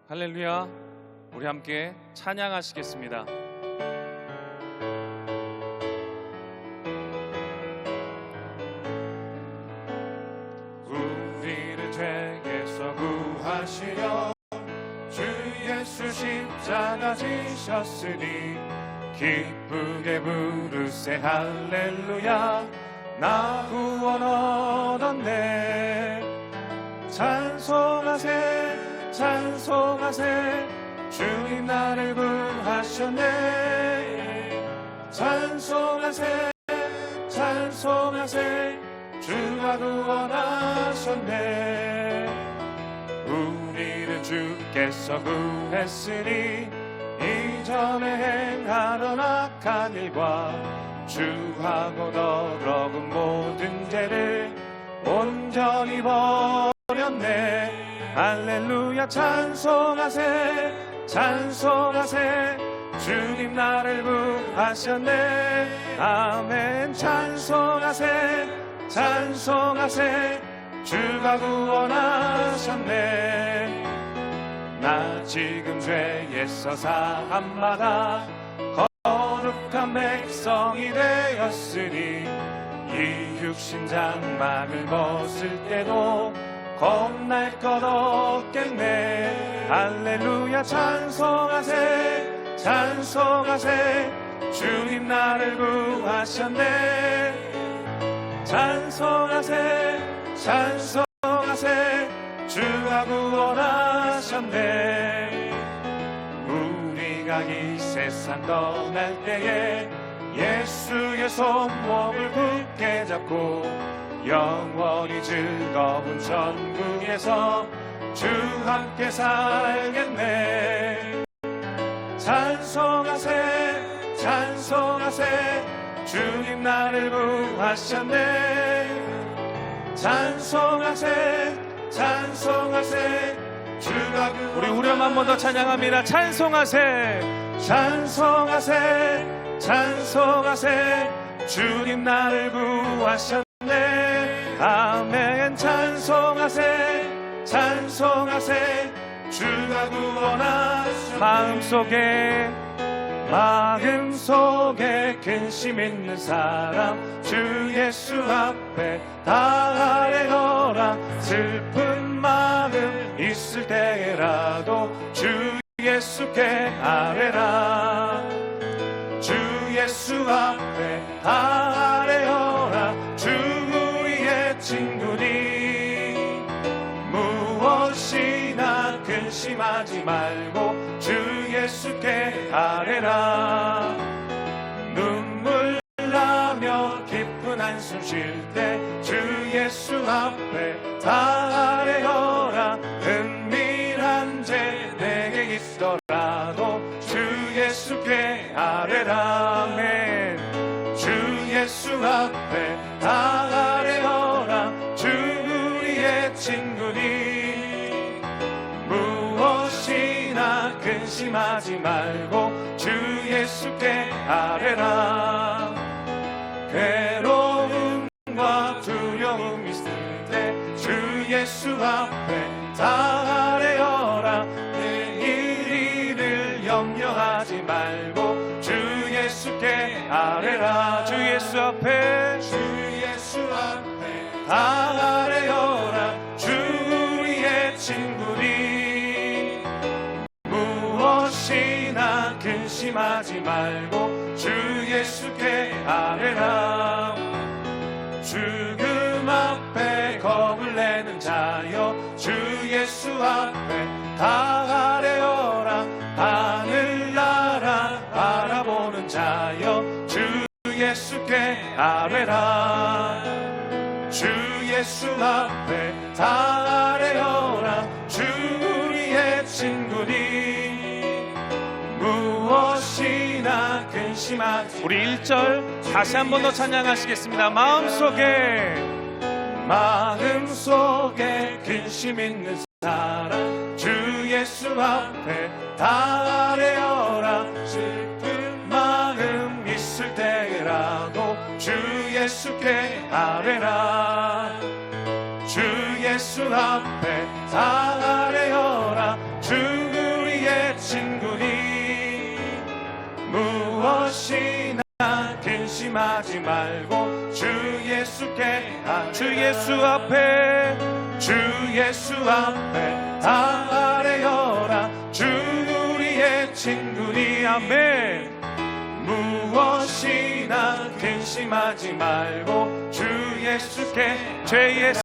할렐루야. 우리 함께 찬양하시겠습니다. 우리를 죄에서 구하시려 주 예수 십자가 지셨으니 기쁘게 부르세 할렐루야. 나 구원 얻었네. 찬송하세 찬송하세 주님 나를 구하셨네. 찬송하세 찬송하세 주가 구원하셨네. 우리를 주께서 구했으니 이전에 행하던 악한 일과 주하고 더러운 모든 죄를 온전히 버렸네. 할렐루야. 찬송하세 찬송하세 주님 나를 구하셨네. 아멘. 찬송하세 찬송하세 주가 구원하셨네. 나 지금 죄에서 사함받아 거룩한 백성이 되었으니 이 육신 장막을 벗을 때도 겁날 것 없겠네. 할렐루야. 찬송하세 찬송하세 주님 나를 구하셨네. 찬송하세 찬송하세 주가 구원하셨네. 우리가 이 세상 떠날 때에 예수의 손목을 굳게 잡고 영원히 즐거운 천국에서 주 함께 살겠네. 찬송하세 찬송하세 주님 나를 구하셨네. 찬송하세 찬송하세 주가 우리 후렴 한 번 더 찬양합니다. 찬송하세 찬송하세 찬송하세 주님 나를 구하셨네. 아멘. 찬송하세 찬송하세 주가 구원하셨네. 마음속에 근심 있는 사람 주 예수 앞에 다 아뢰어라. 슬픈 마음 있을 때라도 주 예수께 아뢰라. 주 예수 앞에 다 아뢰어라. 주 우리의 친구니 무엇이나 근심하지 말고 주 예수께 아뢰라. 눈물 나며 깊은 한숨 쉴 때 주 예수 앞에 다 아뢰어라. 은밀한 죄 내게 있더라도 주 예수께 아뢰라. 아멘. 주 예수 앞에 다 아뢰어라. 주 우리의 친구니 무엇이나 근심하지 말고 주 예수께 아뢰라. 괴로움과 두려움 있을 때 주 예수 앞에 다 아뢰어라. 내일을 염려하지 말고 주 예수께 아뢰라. 주 예수 앞에 다 아뢰어라. 주 우리의 친구니 무엇이나 근심하지 말고 주 예수께 아뢰라. 죽음 앞에 겁을 내는 자여 주 예수 앞에 다 아뢰어라. 하늘나라 바라보는 자여 주 예수께 아뢰라. 주 예수 앞에 다 아뢰어라. 주 우리의 친구니 무엇이나 근심하지. 우리 1절 다시 한 번 더 찬양하시겠습니다. 마음속에 근심 있는 사람 주 예수 앞에 다 아뢰어라. 슬픈 마음 있을 때라도 주 예수께 아뢰라. 주 예수 앞에 다 아뢰어라. 주 근심하지 말고 주 예수께 주 예수 앞에 주 예수 앞에 다 아뢰어라. 주 우리의 친구니. 아멘. 무엇이나 근심하지 말고 주 예수께 죄에서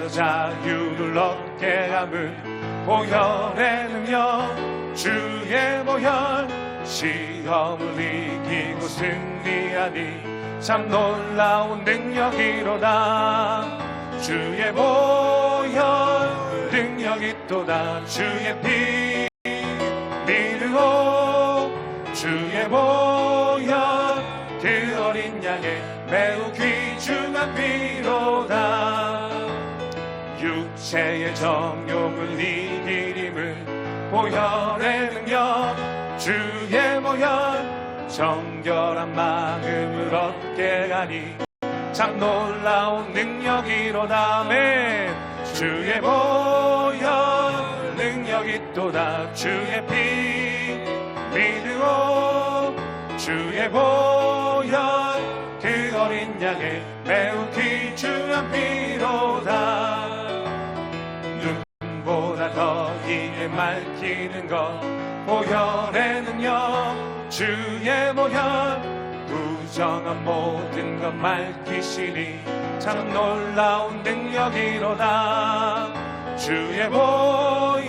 자유를 얻게 함은 보혈의 능력. 주의 보혈 시험을 이기고 승리하니 참 놀라운 능력이로다. 주의 보혈 능력이 또다. 주의 피 믿으오. 주의 보혈 그 어린 양의 매우 귀중한 피로다. 육체의 정욕을 이기림은 보혈의 능력. 주의 보혈 정결한 마음을 얻게 하니 참 놀라운 능력이로다. 아멘. 주의 보혈 능력이 또다. 주의 피 믿으오. 주의 보혈 그 어린 양의 매우 귀중한 피로다. 눈보다 더 이에 맑히는 것 보혈의 능력. 주의 보혈 부정한 모든 것 맑히시니 참 놀라운 능력이로다. 주의 보혈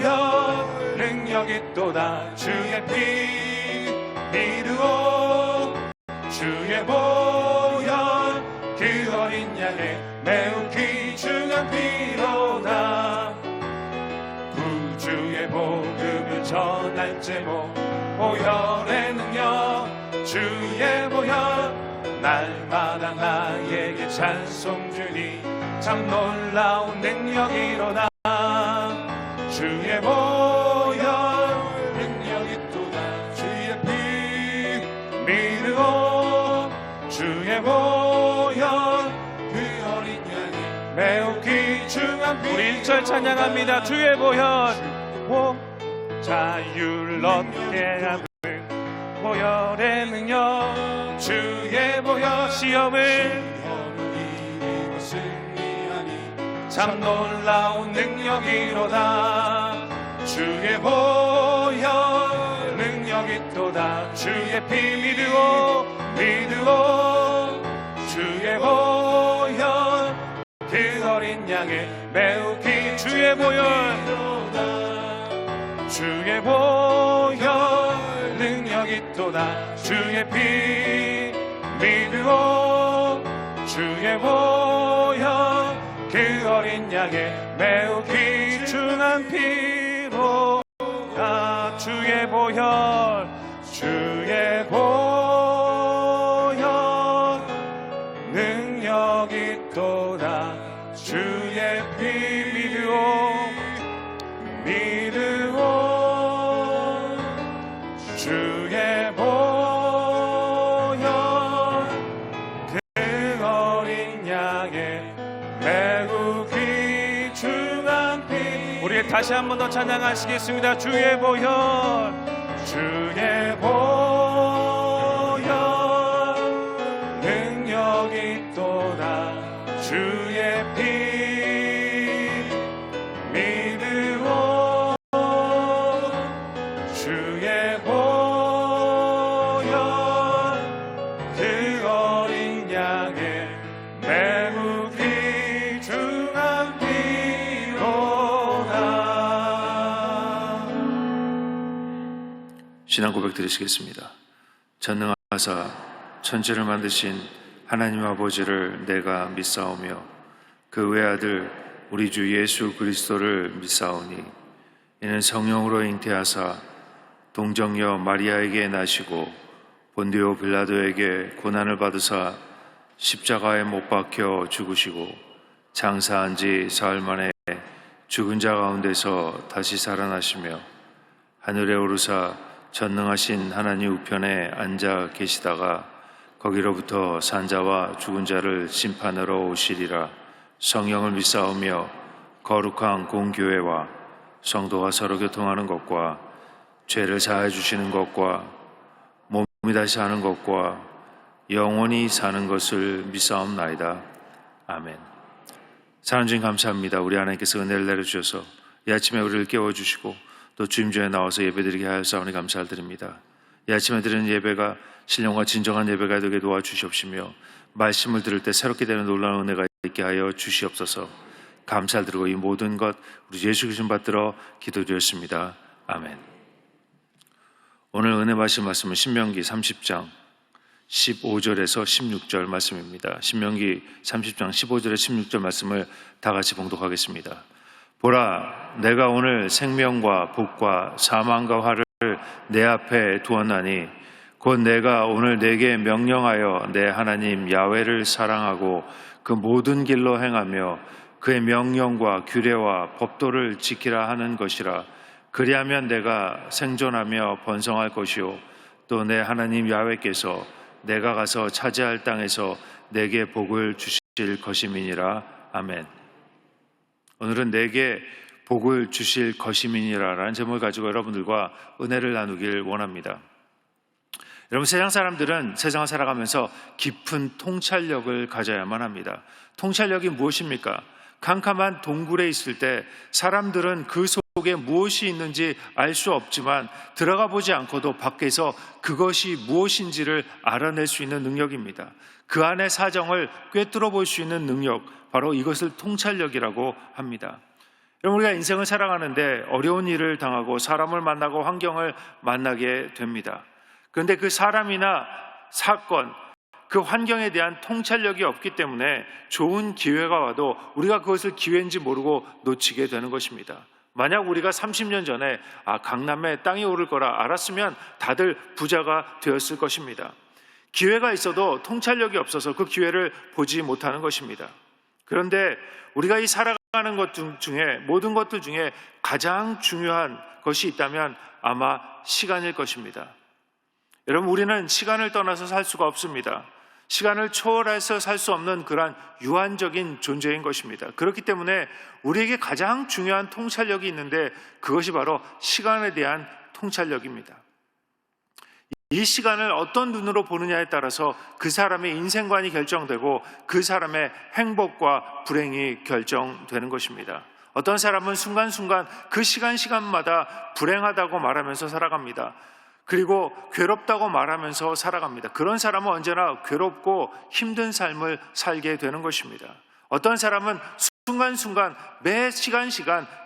능력이 또다. 주의 피 믿으오. 주의 보혈 그 어린 양의 매우 귀중한 피로다. 구주의 복음을 전할 제목 보혈의 능력. 주의 보혈 날마다 나에게 찬송 주니 참 놀라운 능력이로다. 주의 보혈 능력이 또다. 주의 피 믿으오. 주의 보혈 그 어린 양의 매우 귀중한 피. 우리 1절 찬양합니다. 주의 보혈 자유를 얻게 하는 보혈의 능력. 주의 보혈 시험을 이기고 승리하니 참 놀라운 능력이로다. 주의 보혈 능력이 또다. 주의 피 믿으오. 주의 보혈 그 어린 양의 매우 귀. 주의 보혈 주의 보혈 능력이 또다. 주의 피 믿으오. 주의 보혈 그 어린 양의 매우 귀중한 피로다. 주의 보혈 주의 보혈 능력이 또다. 주의 피 믿으오. 주의 보혈 그 어린 양의 매우 귀중한 피. 우리 다시 한 번 더 찬양하시겠습니다. 주의 보혈 주의 보혈 능력이 또다. 주의 피 믿으오. 주의 보혈 그 어린 양의 매우 귀중한 피로다. 신앙 고백 드리시겠습니다. 전능하사 천지를 만드신 하나님 아버지를 내가 믿사오며 그 외아들 우리 주 예수 그리스도를 믿사오니 이는 성령으로 잉태하사 동정녀 마리아에게 나시고 본디오 빌라도에게 고난을 받으사 십자가에 못 박혀 죽으시고 장사한 지 사흘 만에 죽은 자 가운데서 다시 살아나시며 하늘에 오르사 전능하신 하나님 우편에 앉아 계시다가 거기로부터 산자와 죽은 자를 심판하러 오시리라. 성령을 믿사오며 거룩한 공교회와 성도가 서로 교통하는 것과 죄를 사하여 주시는 것과 몸 다시 하는 것과 영원히 사는 것을 믿사옵나이다. 아멘. 사랑하는 주님 감사합니다. 우리 하나님께서 은혜를 내려주셔서 이 아침에 우리를 깨워주시고 또 주임전에 나와서 예배드리게 하였사오니 감사를 드립니다. 이 아침에 드리는 예배가 신령과 진정한 예배가 되게 도와주시옵시며 말씀을 들을 때 새롭게 되는 놀라운 은혜가 있게 하여 주시옵소서. 감사를 드리고 이 모든 것 우리 예수 그리스도 받들어 기도드렸습니다. 아멘. 오늘 은혜 받으실 말씀은 신명기 30장 15절에서 16절 말씀입니다. 신명기 30장 15절에서 16절 말씀을 다 같이 봉독하겠습니다. 보라, 내가 오늘 생명과 복과 사망과 화를 내 앞에 두었나니 곧 내가 오늘 내게 명령하여 내 하나님 야훼를 사랑하고 그 모든 길로 행하며 그의 명령과 규례와 법도를 지키라 하는 것이라. 그리하면 내가 생존하며 번성할 것이요 또 내 하나님 야훼께서 내가 가서 차지할 땅에서 내게 복을 주실 것임이니라. 아멘. 오늘은 내게 복을 주실 것임이니라라는 제목을 가지고 여러분들과 은혜를 나누길 원합니다. 여러분, 세상 사람들은 세상을 살아가면서 깊은 통찰력을 가져야만 합니다. 통찰력이 무엇입니까? 캄캄한 동굴에 있을 때 사람들은 그 속에 무엇이 있는지 알 수 없지만 들어가 보지 않고도 밖에서 그것이 무엇인지를 알아낼 수 있는 능력입니다. 그 안의 사정을 꿰뚫어 볼 수 있는 능력, 바로 이것을 통찰력이라고 합니다. 여러분, 우리가 인생을 살아가는데 어려운 일을 당하고 사람을 만나고 환경을 만나게 됩니다. 그런데 그 사람이나 사건, 그 환경에 대한 통찰력이 없기 때문에 좋은 기회가 와도 우리가 그것을 기회인지 모르고 놓치게 되는 것입니다. 만약 우리가 30년 전에 강남에 땅이 오를 거라 알았으면 다들 부자가 되었을 것입니다. 기회가 있어도 통찰력이 없어서 그 기회를 보지 못하는 것입니다. 그런데 우리가 이 살아가는 것 중에 모든 것들 중에 가장 중요한 것이 있다면 아마 시간일 것입니다. 여러분, 우리는 시간을 떠나서 살 수가 없습니다. 시간을 초월해서 살 수 없는 그러한 유한적인 존재인 것입니다. 그렇기 때문에 우리에게 가장 중요한 통찰력이 있는데 그것이 바로 시간에 대한 통찰력입니다. 이 시간을 어떤 눈으로 보느냐에 따라서 그 사람의 인생관이 결정되고 그 사람의 행복과 불행이 결정되는 것입니다. 어떤 사람은 순간순간 그 시간마다 불행하다고 말하면서 살아갑니다. 그리고 괴롭다고 말하면서 살아갑니다. 그런 사람은 언제나 괴롭고 힘든 삶을 살게 되는 것입니다. 어떤 사람은 순간순간 매 시간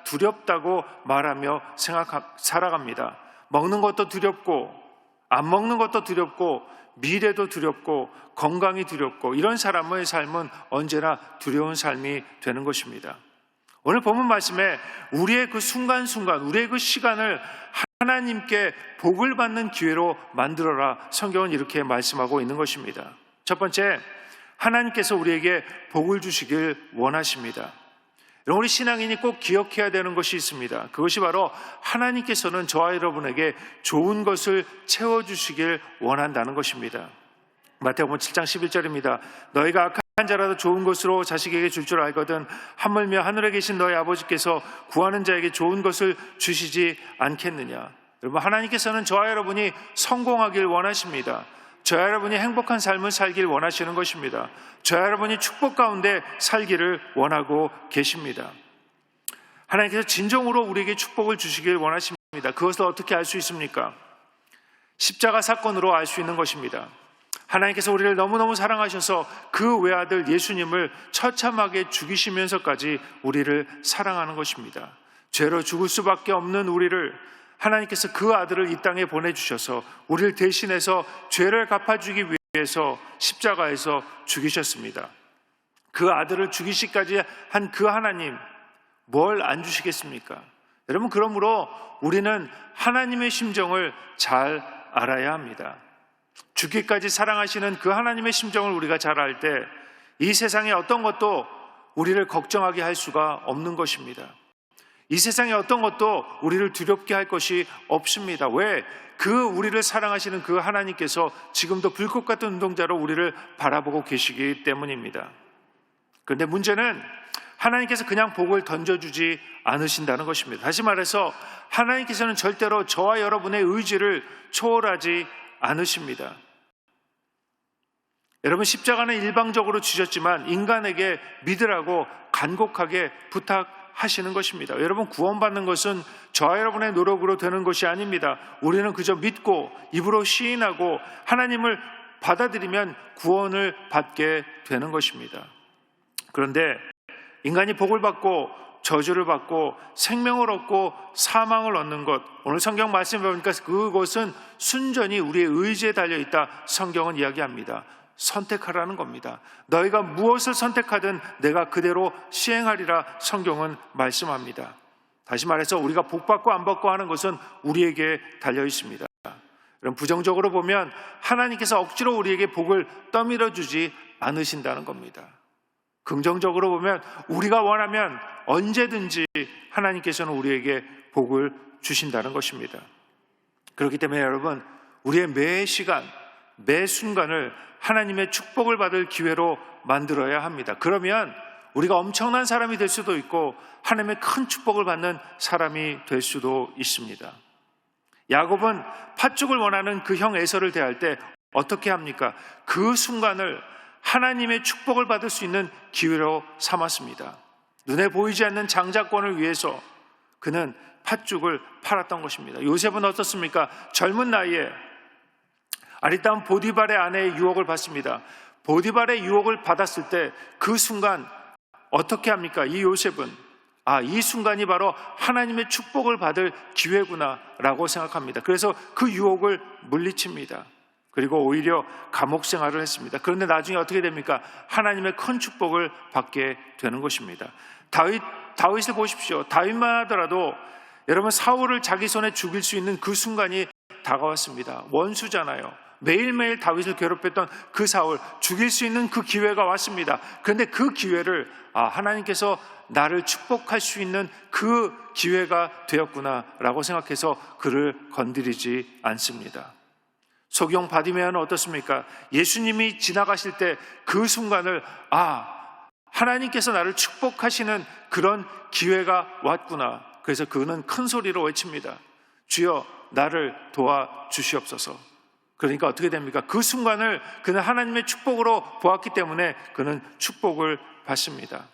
두렵다고 말하며 살아갑니다. 먹는 것도 두렵고 안 먹는 것도 두렵고 미래도 두렵고 건강이 두렵고 이런 사람의 삶은 언제나 두려운 삶이 되는 것입니다. 오늘 본문 말씀에 우리의 그 순간순간, 우리의 그 시간을 하나님께 복을 받는 기회로 만들어라. 성경은 이렇게 말씀하고 있는 것입니다. 첫 번째, 하나님께서 우리에게 복을 주시길 원하십니다. 우리 신앙인이 꼭 기억해야 되는 것이 있습니다. 그것이 바로 하나님께서는 저와 여러분에게 좋은 것을 채워주시길 원한다는 것입니다. 마태복음 7장 11절입니다. 너희가 악한 자라도 좋은 것으로 자식에게 줄 줄 알거든 하물며 하늘에 계신 너희 아버지께서 구하는 자에게 좋은 것을 주시지 않겠느냐. 여러분, 하나님께서는 저와 여러분이 성공하길 원하십니다. 저와 여러분이 행복한 삶을 살길 원하시는 것입니다. 저와 여러분이 축복 가운데 살기를 원하고 계십니다. 하나님께서 진정으로 우리에게 축복을 주시길 원하십니다. 그것을 어떻게 알 수 있습니까? 십자가 사건으로 알 수 있는 것입니다. 하나님께서 우리를 너무너무 사랑하셔서 그 외아들 예수님을 처참하게 죽이시면서까지 우리를 사랑하는 것입니다. 죄로 죽을 수밖에 없는 우리를 하나님께서 그 아들을 이 땅에 보내주셔서 우리를 대신해서 죄를 갚아주기 위해서 십자가에서 죽이셨습니다. 그 아들을 죽이시기까지 한 그 하나님, 뭘 안 주시겠습니까? 여러분, 그러므로 우리는 하나님의 심정을 잘 알아야 합니다. 죽기까지 사랑하시는 그 하나님의 심정을 우리가 잘 알 때 이 세상의 어떤 것도 우리를 걱정하게 할 수가 없는 것입니다. 이 세상의 어떤 것도 우리를 두렵게 할 것이 없습니다. 왜? 그 우리를 사랑하시는 그 하나님께서 지금도 불꽃 같은 눈동자로 우리를 바라보고 계시기 때문입니다. 그런데 문제는 하나님께서 그냥 복을 던져주지 않으신다는 것입니다. 다시 말해서 하나님께서는 절대로 저와 여러분의 의지를 초월하지 않으십니다. 여러분, 십자가는 일방적으로 주셨지만 인간에게 믿으라고 간곡하게 부탁하시는 것입니다. 여러분, 구원받는 것은 저와 여러분의 노력으로 되는 것이 아닙니다. 우리는 그저 믿고 입으로 시인하고 하나님을 받아들이면 구원을 받게 되는 것입니다. 그런데 인간이 복을 받고 저주를 받고 생명을 얻고 사망을 얻는 것, 오늘 성경 말씀을 보니까 그것은 순전히 우리의 의지에 달려있다. 성경은 이야기합니다. 선택하라는 겁니다. 너희가 무엇을 선택하든 내가 그대로 시행하리라 성경은 말씀합니다. 다시 말해서 우리가 복 받고 안 받고 하는 것은 우리에게 달려 있습니다. 그럼 부정적으로 보면 하나님께서 억지로 우리에게 복을 떠밀어 주지 않으신다는 겁니다. 긍정적으로 보면 우리가 원하면 언제든지 하나님께서는 우리에게 복을 주신다는 것입니다. 그렇기 때문에 여러분, 우리의 매 시간, 매 순간을 하나님의 축복을 받을 기회로 만들어야 합니다. 그러면 우리가 엄청난 사람이 될 수도 있고 하나님의 큰 축복을 받는 사람이 될 수도 있습니다. 야곱은 팥죽을 원하는 그 형 에서를 대할 때 어떻게 합니까? 그 순간을 하나님의 축복을 받을 수 있는 기회로 삼았습니다. 눈에 보이지 않는 장자권을 위해서 그는 팥죽을 팔았던 것입니다. 요셉은 어떻습니까? 젊은 나이에 아리따운 보디발의 아내의 유혹을 받습니다. 보디발의 유혹을 받았을 때 그 순간 어떻게 합니까? 이 요셉은 이 순간이 바로 하나님의 축복을 받을 기회구나 라고 생각합니다. 그래서 그 유혹을 물리칩니다. 그리고 오히려 감옥 생활을 했습니다. 그런데 나중에 어떻게 됩니까? 하나님의 큰 축복을 받게 되는 것입니다. 다윗을 보십시오. 다윗만 하더라도 여러분, 사울을 자기 손에 죽일 수 있는 그 순간이 다가왔습니다. 원수잖아요. 매일매일 다윗을 괴롭혔던 그 사울, 죽일 수 있는 그 기회가 왔습니다. 그런데 그 기회를 하나님께서 나를 축복할 수 있는 그 기회가 되었구나 라고 생각해서 그를 건드리지 않습니다. 소경 바디메아는 어떻습니까? 예수님이 지나가실 때 그 순간을 하나님께서 나를 축복하시는 그런 기회가 왔구나. 그래서 그는 큰 소리로 외칩니다. 주여, 나를 도와주시옵소서. 그러니까 어떻게 됩니까? 그 순간을 그는 하나님의 축복으로 보았기 때문에 그는 축복을 받습니다.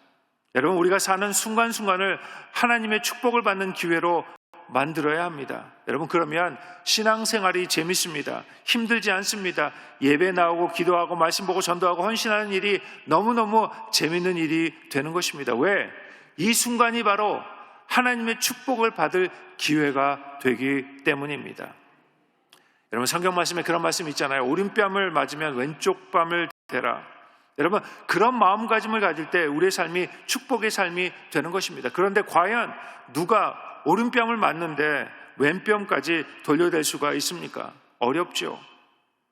여러분, 우리가 사는 순간순간을 하나님의 축복을 받는 기회로 만들어야 합니다. 여러분, 그러면 신앙생활이 재밌습니다. 힘들지 않습니다. 예배 나오고 기도하고 말씀 보고 전도하고 헌신하는 일이 너무너무 재밌는 일이 되는 것입니다. 왜? 이 순간이 바로 하나님의 축복을 받을 기회가 되기 때문입니다. 여러분, 성경 말씀에 그런 말씀이 있잖아요. 오른뺨을 맞으면 왼쪽 뺨을 대라. 여러분, 그런 마음가짐을 가질 때 우리의 삶이 축복의 삶이 되는 것입니다. 그런데 과연 누가 오른뺨을 맞는데 왼뺨까지 돌려댈 수가 있습니까? 어렵죠.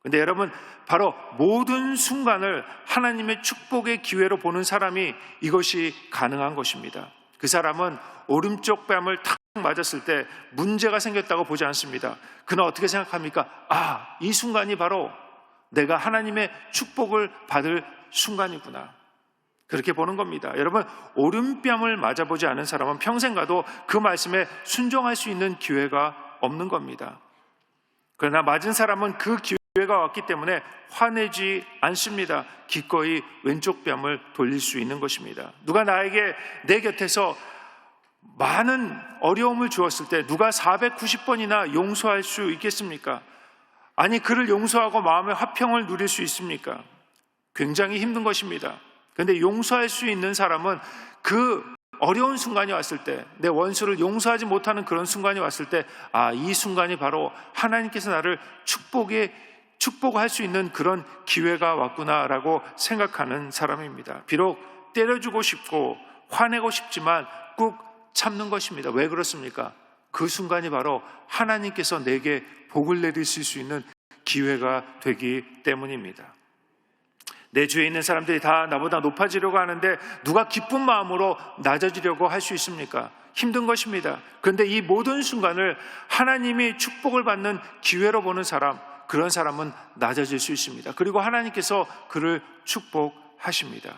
그런데 여러분, 바로 모든 순간을 하나님의 축복의 기회로 보는 사람이 이것이 가능한 것입니다. 그 사람은 오른쪽 뺨을 탁 맞았을 때 문제가 생겼다고 보지 않습니다. 그는 어떻게 생각합니까? 이 순간이 바로 내가 하나님의 축복을 받을 순간이구나. 그렇게 보는 겁니다. 여러분, 오른뺨을 맞아보지 않은 사람은 평생 가도 그 말씀에 순종할 수 있는 기회가 없는 겁니다. 그러나 맞은 사람은 그 기회가 왔기 때문에 화내지 않습니다. 기꺼이 왼쪽 뺨을 돌릴 수 있는 것입니다. 누가 나에게 내 곁에서 많은 어려움을 주었을 때 누가 490번이나 용서할 수 있겠습니까? 아니, 그를 용서하고 마음의 화평을 누릴 수 있습니까? 굉장히 힘든 것입니다. 그런데 용서할 수 있는 사람은 그 어려운 순간이 왔을 때, 내 원수를 용서하지 못하는 그런 순간이 왔을 때, 이 순간이 바로 하나님께서 나를 축복할 수 있는 그런 기회가 왔구나라고 생각하는 사람입니다. 비록 때려주고 싶고 화내고 싶지만 꾹 참는 것입니다. 왜 그렇습니까? 그 순간이 바로 하나님께서 내게 복을 내리실 수 있는 기회가 되기 때문입니다. 내 주위에 있는 사람들이 다 나보다 높아지려고 하는데 누가 기쁜 마음으로 낮아지려고 할 수 있습니까? 힘든 것입니다. 그런데 이 모든 순간을 하나님이 축복을 받는 기회로 보는 사람, 그런 사람은 낮아질 수 있습니다. 그리고 하나님께서 그를 축복하십니다.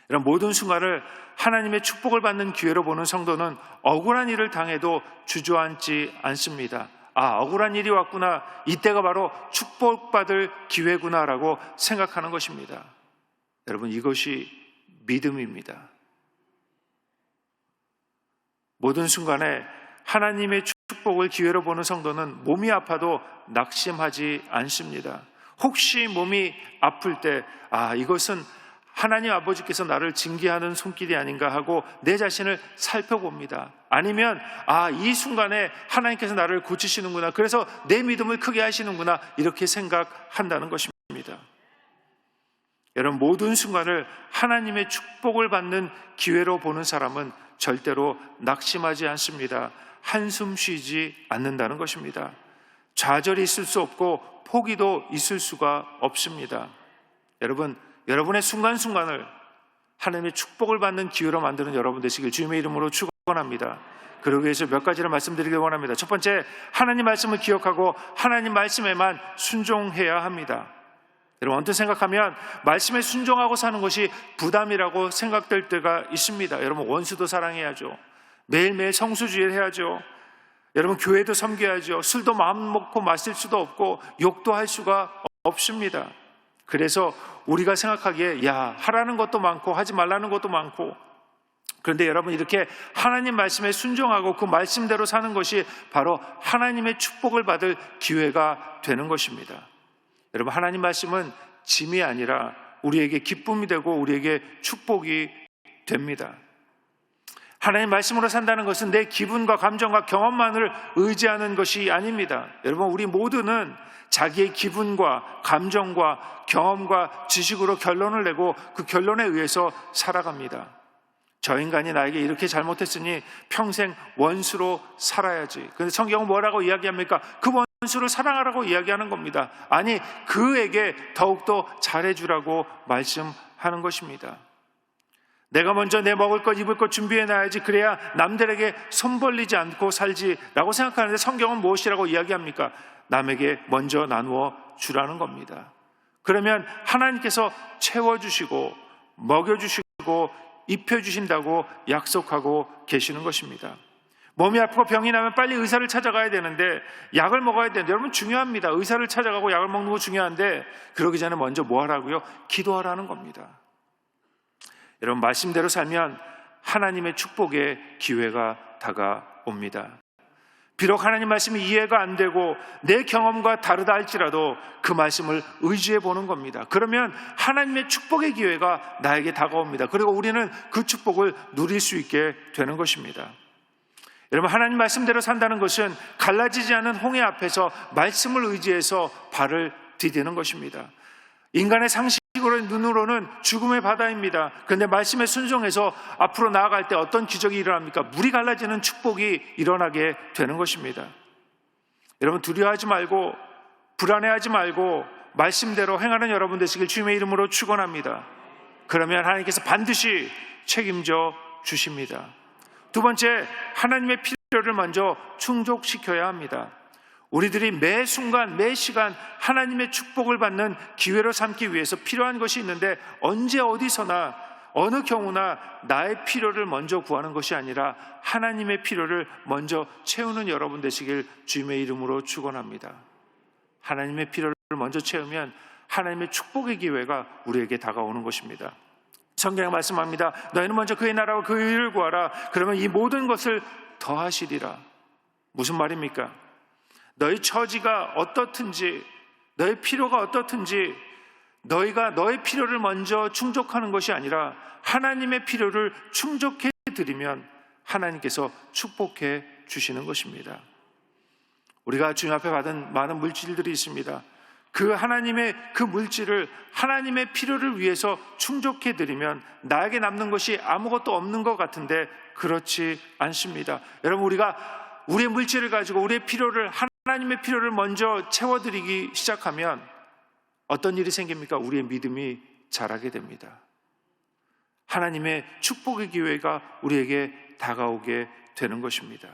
이런 모든 순간을 하나님의 축복을 받는 기회로 보는 성도는 억울한 일을 당해도 주저앉지 않습니다. 억울한 일이 왔구나, 이때가 바로 축복받을 기회구나라고 생각하는 것입니다. 여러분, 이것이 믿음입니다. 모든 순간에 하나님의 축복을 기회로 보는 성도는 몸이 아파도 낙심하지 않습니다. 혹시 몸이 아플 때 이것은 하나님 아버지께서 나를 징계하는 손길이 아닌가 하고 내 자신을 살펴봅니다. 아니면 이 순간에 하나님께서 나를 고치시는구나, 그래서 내 믿음을 크게 하시는구나, 이렇게 생각한다는 것입니다. 여러분, 모든 순간을 하나님의 축복을 받는 기회로 보는 사람은 절대로 낙심하지 않습니다. 한숨 쉬지 않는다는 것입니다. 좌절이 있을 수 없고 포기도 있을 수가 없습니다. 여러분, 여러분의 순간순간을 하나님의 축복을 받는 기회로 만드는 여러분 되시길 주님의 이름으로 축원합니다. 그러기 위해서 몇 가지를 말씀드리길 원합니다. 첫 번째, 하나님 말씀을 기억하고 하나님 말씀에만 순종해야 합니다. 여러분, 언뜻 생각하면 말씀에 순종하고 사는 것이 부담이라고 생각될 때가 있습니다. 여러분, 원수도 사랑해야죠. 매일매일 성수주의를 해야죠. 여러분, 교회도 섬겨야죠. 술도 마음 먹고 마실 수도 없고 욕도 할 수가 없습니다. 그래서 우리가 생각하기에 하라는 것도 많고 하지 말라는 것도 많고, 그런데 여러분, 이렇게 하나님 말씀에 순종하고 그 말씀대로 사는 것이 바로 하나님의 축복을 받을 기회가 되는 것입니다. 여러분, 하나님 말씀은 짐이 아니라 우리에게 기쁨이 되고 우리에게 축복이 됩니다. 하나님 말씀으로 산다는 것은 내 기분과 감정과 경험만을 의지하는 것이 아닙니다. 여러분, 우리 모두는 자기의 기분과 감정과 경험과 지식으로 결론을 내고 그 결론에 의해서 살아갑니다. 저 인간이 나에게 이렇게 잘못했으니 평생 원수로 살아야지. 그런데 성경은 뭐라고 이야기합니까? 그 원수를 사랑하라고 이야기하는 겁니다. 아니, 그에게 더욱더 잘해주라고 말씀하는 것입니다. 내가 먼저 내 먹을 것 입을 것 준비해놔야지, 그래야 남들에게 손 벌리지 않고 살지라고 생각하는데 성경은 무엇이라고 이야기합니까? 남에게 먼저 나누어 주라는 겁니다. 그러면 하나님께서 채워주시고 먹여주시고 입혀주신다고 약속하고 계시는 것입니다. 몸이 아프고 병이 나면 빨리 의사를 찾아가야 되는데, 약을 먹어야 되는데, 여러분, 중요합니다. 의사를 찾아가고 약을 먹는 거 중요한데, 그러기 전에 먼저 뭐 하라고요? 기도하라는 겁니다. 여러분, 말씀대로 살면 하나님의 축복의 기회가 다가옵니다. 비록 하나님 말씀이 이해가 안 되고 내 경험과 다르다 할지라도 그 말씀을 의지해 보는 겁니다. 그러면 하나님의 축복의 기회가 나에게 다가옵니다. 그리고 우리는 그 축복을 누릴 수 있게 되는 것입니다. 여러분, 하나님 말씀대로 산다는 것은 갈라지지 않은 홍해 앞에서 말씀을 의지해서 발을 디디는 것입니다. 인간의 눈으로는 죽음의 바다입니다. 그런데 말씀에 순종해서 앞으로 나아갈 때 어떤 기적이 일어납니까? 물이 갈라지는 축복이 일어나게 되는 것입니다. 여러분, 두려워하지 말고 불안해하지 말고 말씀대로 행하는 여러분 되시길 주님의 이름으로 축원합니다. 그러면 하나님께서 반드시 책임져 주십니다. 두 번째, 하나님의 필요를 먼저 충족시켜야 합니다. 우리들이 매 순간 매 시간 하나님의 축복을 받는 기회로 삼기 위해서 필요한 것이 있는데, 언제 어디서나 어느 경우나 나의 필요를 먼저 구하는 것이 아니라 하나님의 필요를 먼저 채우는 여러분 되시길 주님의 이름으로 축원합니다. 하나님의 필요를 먼저 채우면 하나님의 축복의 기회가 우리에게 다가오는 것입니다. 성경에 말씀합니다. 너희는 먼저 그의 나라와 그의 의를 구하라. 그러면 이 모든 것을 더하시리라. 무슨 말입니까? 너희 처지가 어떻든지, 너희 필요가 어떻든지, 너희가 너의 필요를 먼저 충족하는 것이 아니라 하나님의 필요를 충족해 드리면 하나님께서 축복해 주시는 것입니다. 우리가 주님 앞에 받은 많은 물질들이 있습니다. 그 하나님의 그 물질을 하나님의 필요를 위해서 충족해 드리면 나에게 남는 것이 아무것도 없는 것 같은데 그렇지 않습니다. 여러분, 우리가 우리의 물질을 가지고 우리의 필요를, 하나님의 필요를 먼저 채워드리기 시작하면 어떤 일이 생깁니까? 우리의 믿음이 자라게 됩니다. 하나님의 축복의 기회가 우리에게 다가오게 되는 것입니다.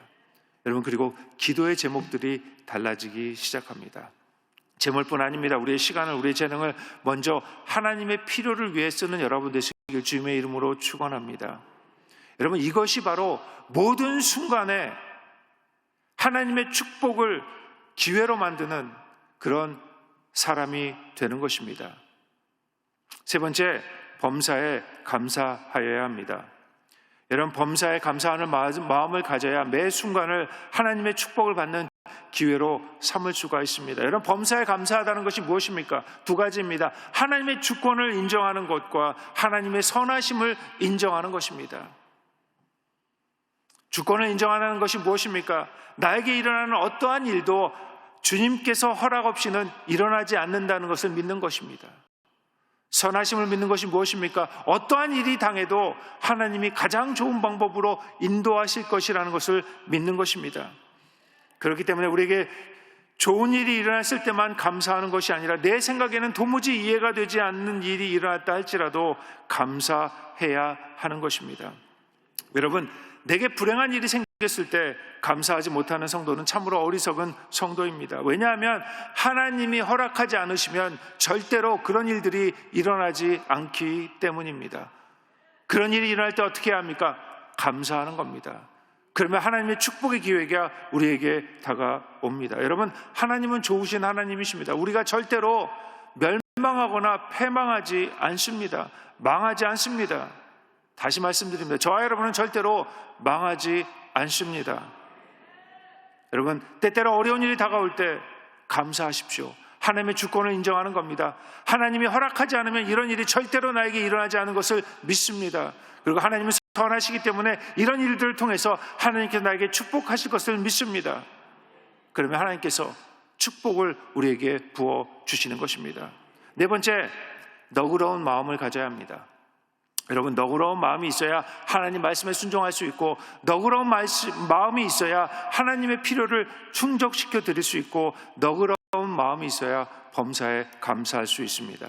여러분, 그리고 기도의 제목들이 달라지기 시작합니다. 제목뿐 아닙니다. 우리의 시간을, 우리의 재능을 먼저 하나님의 필요를 위해 쓰는 여러분 되시길 주님의 이름으로 축원합니다. 여러분, 이것이 바로 모든 순간에 하나님의 축복을 기회로 만드는 그런 사람이 되는 것입니다. 세 번째, 범사에 감사하여야 합니다. 여러분, 범사에 감사하는 마음을 가져야 매 순간을 하나님의 축복을 받는 기회로 삼을 수가 있습니다. 여러분, 범사에 감사하다는 것이 무엇입니까? 두 가지입니다. 하나님의 주권을 인정하는 것과 하나님의 선하심을 인정하는 것입니다. 주권을 인정하는 것이 무엇입니까? 나에게 일어나는 어떠한 일도 주님께서 허락 없이는 일어나지 않는다는 것을 믿는 것입니다. 선하심을 믿는 것이 무엇입니까? 어떠한 일이 당해도 하나님이 가장 좋은 방법으로 인도하실 것이라는 것을 믿는 것입니다. 그렇기 때문에 우리에게 좋은 일이 일어났을 때만 감사하는 것이 아니라 내 생각에는 도무지 이해가 되지 않는 일이 일어났다 할지라도 감사해야 하는 것입니다. 여러분, 내게 불행한 일이 생겼을 때 감사하지 못하는 성도는 참으로 어리석은 성도입니다. 왜냐하면 하나님이 허락하지 않으시면 절대로 그런 일들이 일어나지 않기 때문입니다. 그런 일이 일어날 때 어떻게 해야 합니까? 감사하는 겁니다. 그러면 하나님의 축복의 기회가 우리에게 다가옵니다. 여러분, 하나님은 좋으신 하나님이십니다. 우리가 절대로 멸망하거나 패망하지 않습니다. 망하지 않습니다. 다시 말씀드립니다. 저와 여러분은 절대로 망하지 않습니다. 여러분, 때때로 어려운 일이 다가올 때 감사하십시오. 하나님의 주권을 인정하는 겁니다. 하나님이 허락하지 않으면 이런 일이 절대로 나에게 일어나지 않은 것을 믿습니다. 그리고 하나님은 선하시기 때문에 이런 일들을 통해서 하나님께서 나에게 축복하실 것을 믿습니다. 그러면 하나님께서 축복을 우리에게 부어주시는 것입니다. 네 번째, 너그러운 마음을 가져야 합니다. 여러분, 너그러운 마음이 있어야 하나님 말씀에 순종할 수 있고, 너그러운 마음이 있어야 하나님의 필요를 충족시켜 드릴 수 있고, 너그러운 마음이 있어야 범사에 감사할 수 있습니다.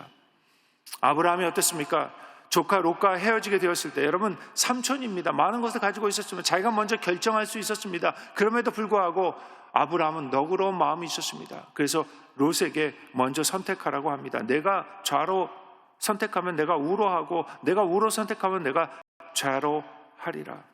아브라함이 어떻습니까? 조카 롯과 헤어지게 되었을 때, 여러분, 삼촌입니다. 많은 것을 가지고 있었지만 자기가 먼저 결정할 수 있었습니다. 그럼에도 불구하고 아브라함은 너그러운 마음이 있었습니다. 그래서 롯에게 먼저 선택하라고 합니다. 내가 좌로 선택하면 내가 우로 하고, 내가 우로 선택하면 내가 좌로 하리라.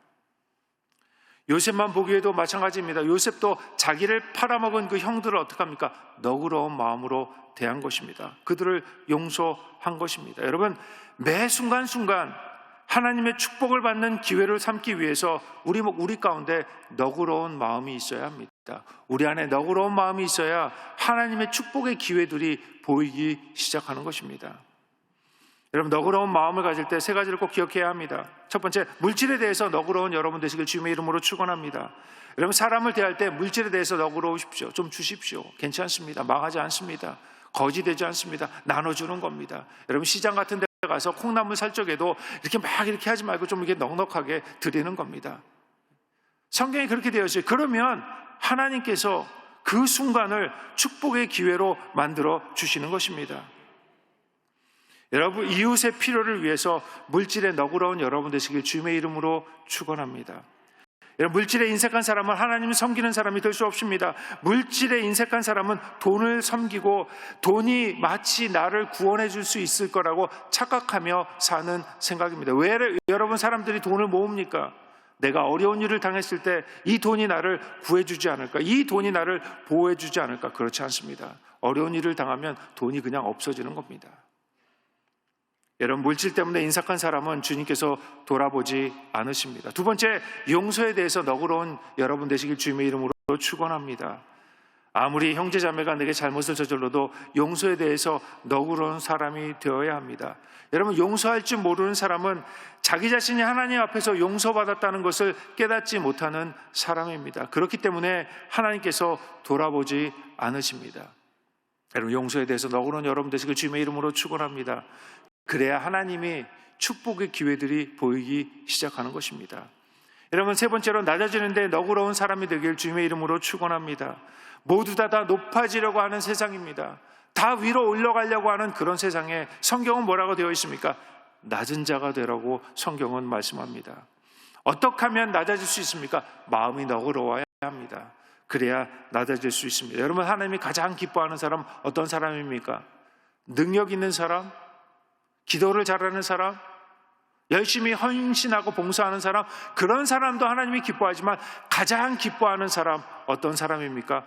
요셉만 보기에도 마찬가지입니다. 요셉도 자기를 팔아먹은 그 형들을 어떻게 합니까? 너그러운 마음으로 대한 것입니다. 그들을 용서한 것입니다. 여러분, 매 순간순간 하나님의 축복을 받는 기회를 삼기 위해서 우리 가운데 너그러운 마음이 있어야 합니다. 우리 안에 너그러운 마음이 있어야 하나님의 축복의 기회들이 보이기 시작하는 것입니다. 여러분, 너그러운 마음을 가질 때 세 가지를 꼭 기억해야 합니다. 첫 번째, 물질에 대해서 너그러운 여러분 되시길 주님의 이름으로 축원합니다. 여러분, 사람을 대할 때 물질에 대해서 너그러우십시오. 좀 주십시오. 괜찮습니다. 망하지 않습니다. 거지되지 않습니다. 나눠주는 겁니다. 여러분, 시장 같은 데 가서 콩나물 살 적에도 이렇게 하지 말고 좀 이렇게 넉넉하게 드리는 겁니다. 성경이 그렇게 되어 있어요. 그러면 하나님께서 그 순간을 축복의 기회로 만들어 주시는 것입니다. 여러분, 이웃의 필요를 위해서 물질에 너그러운 여러분 되시길 주님의 이름으로 축원합니다. 여러분, 물질에 인색한 사람은 하나님을 섬기는 사람이 될 수 없습니다. 물질에 인색한 사람은 돈을 섬기고 돈이 마치 나를 구원해 줄 수 있을 거라고 착각하며 사는 생각입니다. 왜 여러분 사람들이 돈을 모읍니까? 내가 어려운 일을 당했을 때 이 돈이 나를 구해주지 않을까? 이 돈이 나를 보호해주지 않을까? 그렇지 않습니다. 어려운 일을 당하면 돈이 그냥 없어지는 겁니다. 여러분, 물질 때문에 인색한 사람은 주님께서 돌아보지 않으십니다. 두 번째, 용서에 대해서 너그러운 여러분 되시길 주님의 이름으로 축원합니다. 아무리 형제자매가 내게 잘못을 저질러도 용서에 대해서 너그러운 사람이 되어야 합니다. 여러분, 용서할 줄 모르는 사람은 자기 자신이 하나님 앞에서 용서받았다는 것을 깨닫지 못하는 사람입니다. 그렇기 때문에 하나님께서 돌아보지 않으십니다. 여러분, 용서에 대해서 너그러운 여러분 되시길 주님의 이름으로 축원합니다. 그래야 하나님이 축복의 기회들이 보이기 시작하는 것입니다. 여러분, 세 번째로 낮아지는데 너그러운 사람이 되길 주님의 이름으로 축원합니다. 모두 다 높아지려고 하는 세상입니다. 다 위로 올라가려고 하는 그런 세상에 성경은 뭐라고 되어 있습니까? 낮은 자가 되라고 성경은 말씀합니다. 어떻게 하면 낮아질 수 있습니까? 마음이 너그러워야 합니다. 그래야 낮아질 수 있습니다. 여러분, 하나님이 가장 기뻐하는 사람 어떤 사람입니까? 능력 있는 사람? 기도를 잘하는 사람, 열심히 헌신하고 봉사하는 사람, 그런 사람도 하나님이 기뻐하지만 가장 기뻐하는 사람 어떤 사람입니까?